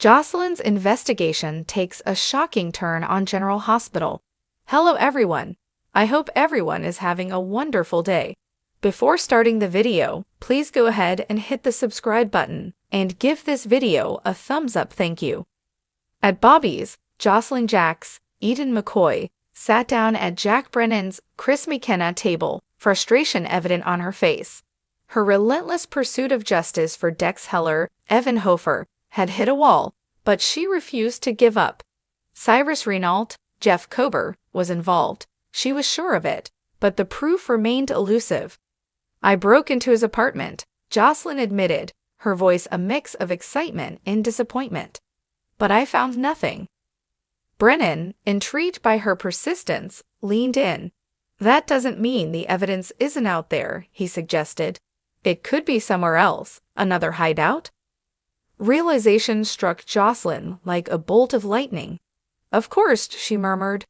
Jocelyn's investigation takes a shocking turn on General Hospital. Hello everyone. I hope everyone is having a wonderful day. Before starting the video, please go ahead and hit the subscribe button and give this video a thumbs up, thank you. At Bobby's, Jocelyn Jacks, Eden McCoy, sat down at Jack Brennan's Chris McKenna table, frustration evident on her face. Her relentless pursuit of justice for Dex Heller, Evan Hofer, had hit a wall, but she refused to give up. Cyrus Renault, Jeff Kober, was involved. She was sure of it, but the proof remained elusive. I broke into his apartment, Jocelyn admitted, her voice a mix of excitement and disappointment. But I found nothing. Brennan, intrigued by her persistence, leaned in. That doesn't mean the evidence isn't out there, he suggested. It could be somewhere else, another hideout? Realization struck Jocelyn like a bolt of lightning. Of course, she murmured.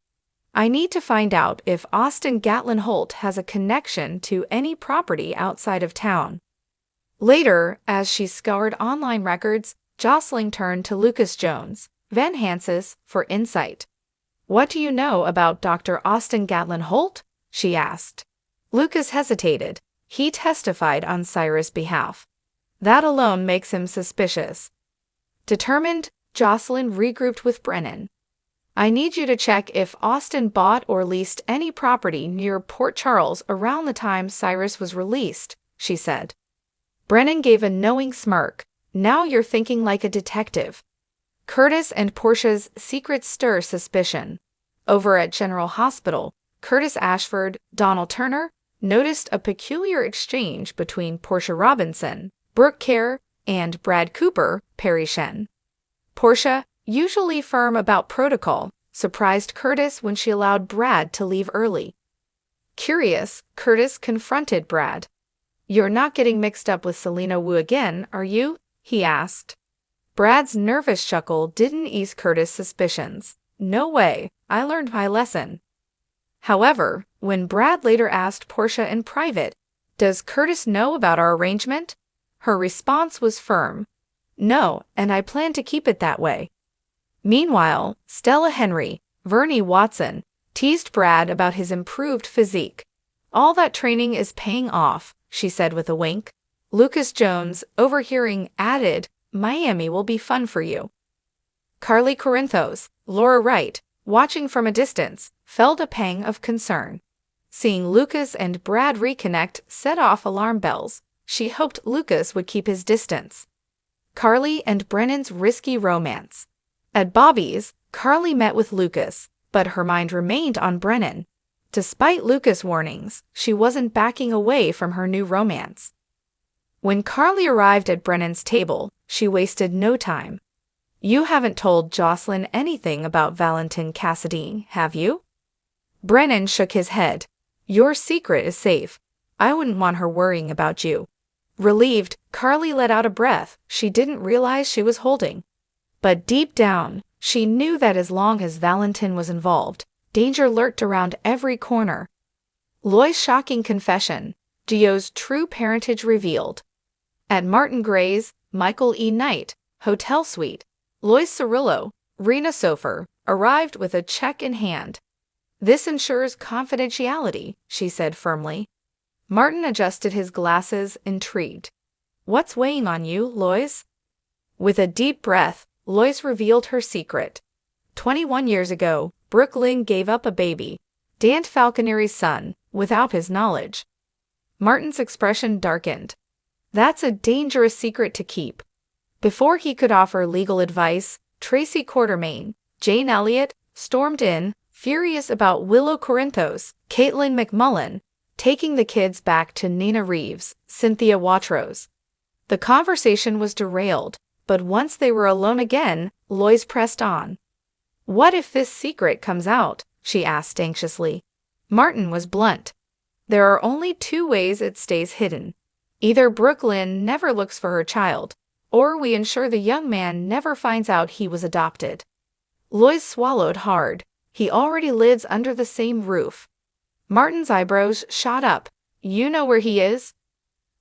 I need to find out if Austin Gatlin Holt has a connection to any property outside of town. Later, as she scoured online records, Jocelyn turned to Lucas Jones, Van Hansis, for insight. What do you know about Dr. Austin Gatlin Holt? She asked. Lucas hesitated. He testified on Cyrus' behalf. That alone makes him suspicious. Determined, Jocelyn regrouped with Brennan. I need you to check if Austin bought or leased any property near Port Charles around the time Cyrus was released, she said. Brennan gave a knowing smirk. Now you're thinking like a detective. Curtis and Portia's secrets stir suspicion. Over at General Hospital, Curtis Ashford, Donald Turner, noticed a peculiar exchange between Portia Robinson, Brooke Kerr, and Brad Cooper, Perry Shen. Portia, usually firm about protocol, surprised Curtis when she allowed Brad to leave early. Curious, Curtis confronted Brad. You're not getting mixed up with Selena Wu again, are you? He asked. Brad's nervous chuckle didn't ease Curtis' suspicions. No way, I learned my lesson. However, when Brad later asked Portia in private, does Curtis know about our arrangement? Her response was firm. No, and I plan to keep it that way. Meanwhile, Stella Henry, Vernie Watson, teased Brad about his improved physique. All that training is paying off, she said with a wink. Lucas Jones, overhearing, added, Miami will be fun for you. Carly Corinthos, Laura Wright, watching from a distance, felt a pang of concern. Seeing Lucas and Brad reconnect set off alarm bells. She hoped Lucas would keep his distance. Carly and Brennan's risky romance. At Bobby's, Carly met with Lucas, but her mind remained on Brennan. Despite Lucas' warnings, she wasn't backing away from her new romance. When Carly arrived at Brennan's table, she wasted no time. You haven't told Jocelyn anything about Valentin Cassadine, have you? Brennan shook his head. Your secret is safe. I wouldn't want her worrying about you. Relieved, Carly let out a breath she didn't realize she was holding. But deep down, she knew that as long as Valentin was involved, danger lurked around every corner. Loy's shocking confession, Gio's true parentage revealed. At Martin Gray's, Michael E. Knight, hotel suite, Lois Cirillo, Rena Sofer, arrived with a check in hand. This ensures confidentiality, she said firmly. Martin adjusted his glasses, intrigued. What's weighing on you, Lois? With a deep breath, Lois revealed her secret. 21 years ago, Brooklyn gave up a baby, Dante Falconeri's son, without his knowledge. Martin's expression darkened. That's a dangerous secret to keep. Before he could offer legal advice, Tracy Quartermain, Jane Elliott, stormed in, furious about Willow Corinthos, Caitlin McMullen, taking the kids back to Nina Reeves, Cynthia Watrous. The conversation was derailed, but once they were alone again, Lois pressed on. What if this secret comes out? She asked anxiously. Martin was blunt. There are only two ways it stays hidden. Either Brooklyn never looks for her child, or we ensure the young man never finds out he was adopted. Lois swallowed hard. He already lives under the same roof. Martin's eyebrows shot up. You know where he is?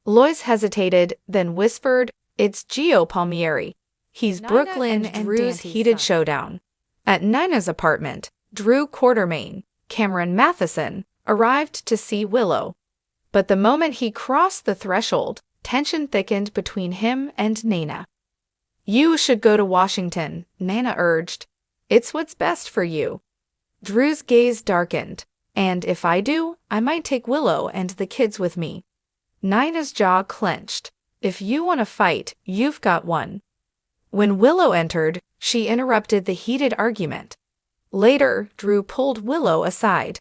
Lois hesitated, then whispered, It's Gio Palmieri. He's Brooklyn and Drew's heated showdown. At Nina's apartment, Drew Quartermain, Cameron Matheson, arrived to see Willow. But the moment he crossed the threshold, tension thickened between him and Nina. "You should go to Washington," Nina urged. "It's what's best for you." Drew's gaze darkened. "And if I do, I might take Willow and the kids with me." Nina's jaw clenched. "If you want to fight, you've got one." When Willow entered, she interrupted the heated argument. Later, Drew pulled Willow aside.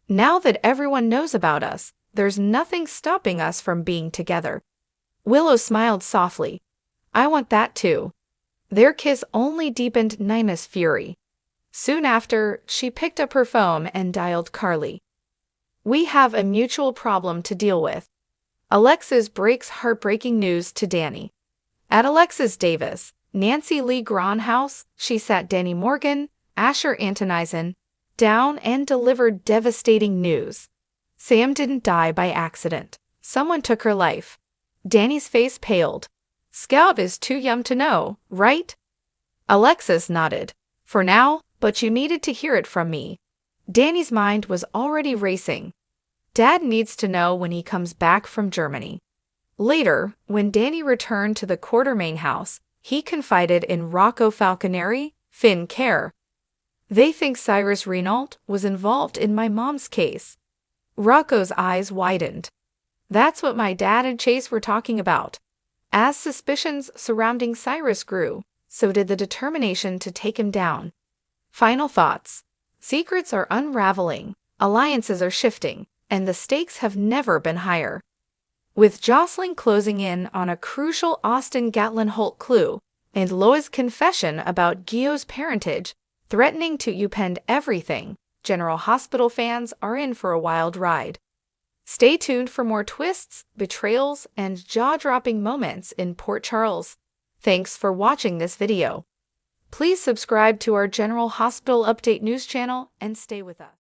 "Now that everyone knows about us, there's nothing stopping us from being together." Willow smiled softly. "I want that too." Their kiss only deepened Nina's fury. Soon after, she picked up her phone and dialed Carly. "We have a mutual problem to deal with." Alexis breaks heartbreaking news to Danny. At Alexis Davis, Nancy Lee Grahn house, she sat Danny Morgan, Asher Antonisen down and delivered devastating news. Sam didn't die by accident. Someone took her life. Danny's face paled. "Scout is too young to know, right?" Alexis nodded. "For now, but you needed to hear it from me." Danny's mind was already racing. Dad needs to know when he comes back from Germany. Later, when Danny returned to the Quartermain house, he confided in Rocco Falconeri, Finn Kerr. "They think Cyrus Renault was involved in my mom's case." Rocco's eyes widened. "That's what my dad and Chase were talking about." As suspicions surrounding Cyrus grew, so did the determination to take him down. Final thoughts. Secrets are unraveling, alliances are shifting, and the stakes have never been higher. With Jocelyn closing in on a crucial Austin Gatlin-Holt clue, and Loa's confession about Guillaume's parentage threatening to upend everything, General Hospital fans are in for a wild ride. Stay tuned for more twists, betrayals, and jaw-dropping moments in Port Charles. Thanks for watching this video. Please subscribe to our General Hospital Update news channel and stay with us.